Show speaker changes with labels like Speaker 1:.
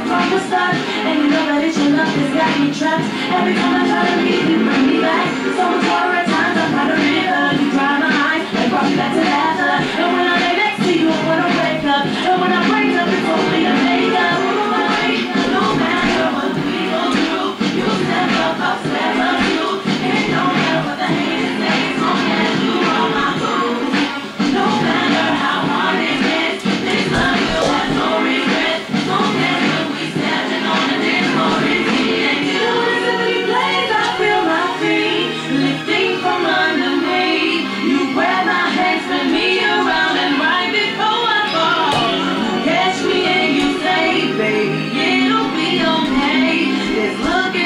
Speaker 1: From the start, and you know that it's your love that's got me trapped. Every time I try to leave, you bring me back. So much water at times, I'm by the river. You dry my eyes, and brought me back to laughter. And when I lay next to you, I wanna wake up. And when I wake up, it's only a makeup. No matter what we go through, you step up, I'll step up too. It don't matter what the haters say, as long as you are my boo. No matter how hard it gets, this love you have no regret. As long as look